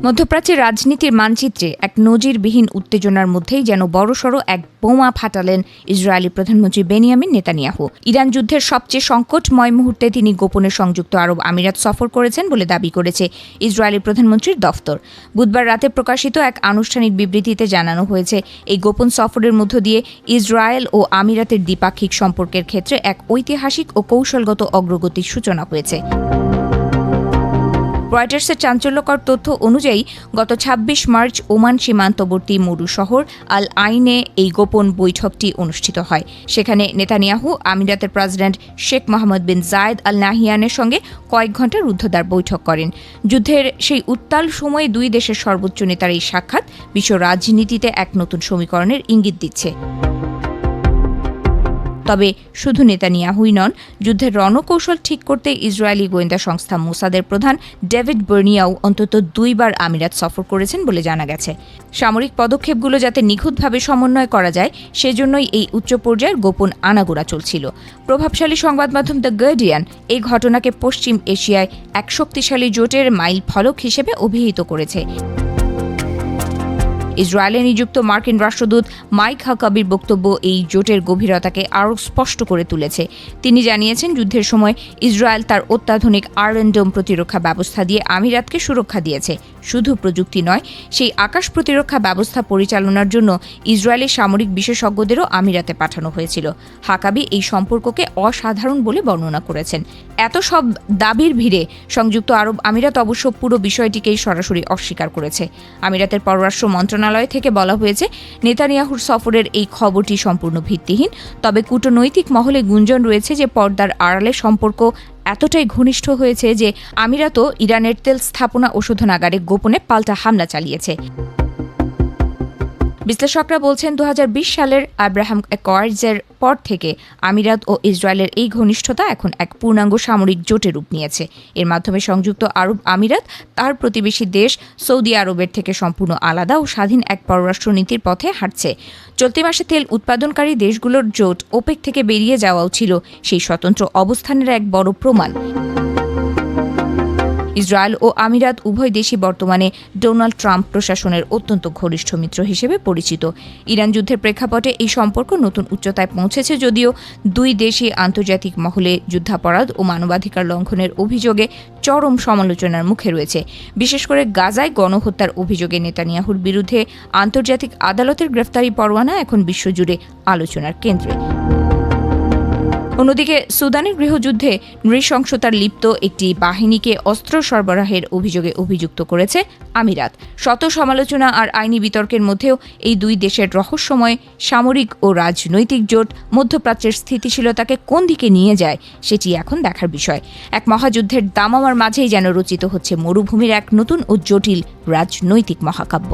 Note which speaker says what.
Speaker 1: মধ্যপ্রাচ্যের রাজনীতির মানচিত্রে এক নজিরবিহীন উত্তেজনার মধ্যেই যেন বড়সড় এক বোমা ফাটালেন ইসরায়েলি প্রধানমন্ত্রী বেনিয়ামিন নেতানিয়াহু। ইরান যুদ্ধের সবচেয়ে সংকটময় মুহূর্তে তিনি গোপনে সংযুক্ত আরব আমিরাত সফর করেছেন বলে দাবি করেছে ইসরায়েলি প্রধানমন্ত্রীর দফতর। বুধবার রাতে প্রকাশিত এক আনুষ্ঠানিক বিবৃতিতে জানানো হয়েছে, এই গোপন সফরের মধ্য দিয়ে ইসরায়েল ও আমিরাতের দ্বিপাক্ষিক সম্পর্কের ক্ষেত্রে এক ঐতিহাসিক ও কৌশলগত অগ্রগতির সূচনা হয়েছে। রয়টার্সের চাঞ্চল্যকর তথ্য অনুযায়ী গত ২৬ মার্চ ওমান সীমান্তবর্তী মরু শহর আল আইনে এই গোপন বৈঠকটি অনুষ্ঠিত হয়। সেখানে নেতানিয়াহু আমিরাতের প্রেসিডেন্ট শেখ মোহাম্মদ বিন জায়েদ আল নাহিয়ানের সঙ্গে কয়েক ঘণ্টার রুদ্ধদ্বার বৈঠক করেন। যুদ্ধের সেই উত্তাল সময়ে দুই দেশের সর্বোচ্চ নেতার এই সাক্ষাৎ বিশ্ব রাজনীতিতে এক নতুন সমীকরণের ইঙ্গিত দিচ্ছে। তবে শুধু নেতানিয়াহুই নন, যুদ্ধের রণকৌশল ঠিক করতে ইসরায়েলি গোয়েন্দা সংস্থা মোসাদের প্রধান ডেভিড বার্নিয়াও অন্তত দুইবার আমিরাত সফর করেছেন বলে জানা গেছে। সামরিক পদক্ষেপগুলো যাতে নিখুঁতভাবে সমন্বয় করা যায়, সেজন্যই এই উচ্চ পর্যায়ের গোপন আনাগোনা চলছিল। প্রভাবশালী সংবাদ মাধ্যম দ্য গার্ডিয়ান এই ঘটনাকে পশ্চিম এশিয়ায় এক শক্তিশালী জোটের মাইল ফলক হিসেবে অভিহিত করেছে। ইসরায়েলে নিযুক্ত মার্কিন রাষ্ট্রদূত মাইক হাকাবির বক্তব্য এই জোটের গভীরতাকে আরও স্পষ্ট করে তুলেছে। তিনি জানিয়েছেন, যুদ্ধের সময় ইসরায়েল তার অত্যাধুনিক আয়রন ডোম প্রতিরক্ষা ব্যবস্থা দিয়ে আমিরাতকে সুরক্ষা দিয়েছে। শুধু প্রযুক্তি নয়, সেই আকাশ প্রতিরক্ষা ব্যবস্থা পরিচালনার জন্য ইসরায়েলি সামরিক বিশেষজ্ঞদেরও আমিরাতে পাঠানো হয়েছিল। হাকাবি এই সম্পর্ককে অসাধারণ বলে বর্ণনা করেছেন। এত সব দাবির ভিড়ে সংযুক্ত আরব আমিরাত অবশ্য পুরো বিষয়টিকেই সরাসরি অস্বীকার করেছে। আমিরাতের পররাষ্ট্র মন্ত্রণালয় থেকে বলা হয়েছে, নেতানিয়াহুর সফরের এই খবরটি সম্পূর্ণ ভিত্তিহীন। তবে কূটনৈতিক মহলে গুঞ্জন রয়েছে যে পর্দার আড়ালে সম্পর্ক এতটাই ঘনিষ্ঠ হয়েছে যে আমিরাতও ইরানের তেল স্থাপনা ও শোধনাগারে গোপনে পাল্টা হামলা চালিয়েছে। বিশ্লেষকরা বলছেন, ২০২০ সালের আব্রাহাম অ্যাকর্ডসের পর থেকে আমিরাত ও ইসরায়েলের এই ঘনিষ্ঠতা এখন এক পূর্ণাঙ্গ সামরিক জোটে রূপ নিয়েছে। এর মাধ্যমে সংযুক্ত আরব আমিরাত তার প্রতিবেশী দেশ সৌদি আরবের থেকে সম্পূর্ণ আলাদা ও স্বাধীন এক পররাষ্ট্রনীতির পথে হাঁটছে। চলতি মাসে তেল উৎপাদনকারী দেশগুলোর জোট ওপেক থেকে বেরিয়ে যাওয়াও ছিল সেই স্বতন্ত্র অবস্থানের এক বড় প্রমাণ। ইসরায়েল ও আমিরাত উভয় দেশই বর্তমানে ডোনাল্ড ট্রাম্প প্রশাসনের অত্যন্ত ঘনিষ্ঠ মিত্র হিসেবে পরিচিত। ইরান যুদ্ধের প্রেক্ষাপটে এই সম্পর্ক নতুন উচ্চতায় পৌঁছেছে, যদিও দুই দেশই আন্তর্জাতিক মহলে যুদ্ধাপরাধ ও মানবাধিকার লঙ্ঘনের অভিযোগে চরম সমালোচনার মুখে রয়েছে। বিশেষ করে গাজায় গণহত্যার অভিযোগে নেতানিয়াহুর বিরুদ্ধে আন্তর্জাতিক আদালতের গ্রেফতারি পরোয়ানা এখন বিশ্বজুড়ে আলোচনার কেন্দ্রে। অন্যদিকে সুদানের গৃহযুদ্ধে নৃশংসতার লিপ্ত একটি বাহিনীকে অস্ত্র সরবরাহের অভিযোগে অভিযুক্ত করেছে আমিরাত। শত সমালোচনা আর আইনি বিতর্কের মধ্যেও এই দুই দেশের রহস্যময় সামরিক ও রাজনৈতিক জোট মধ্যপ্রাচ্যের স্থিতিশীলতাকে কোন দিকে নিয়ে যায় সেটি এখন দেখার বিষয়। এক মহাযুদ্ধের দামামার মাঝেই যেন রচিত হচ্ছে মরুভূমির এক নতুন ও জটিল রাজনৈতিক মহাকাব্য।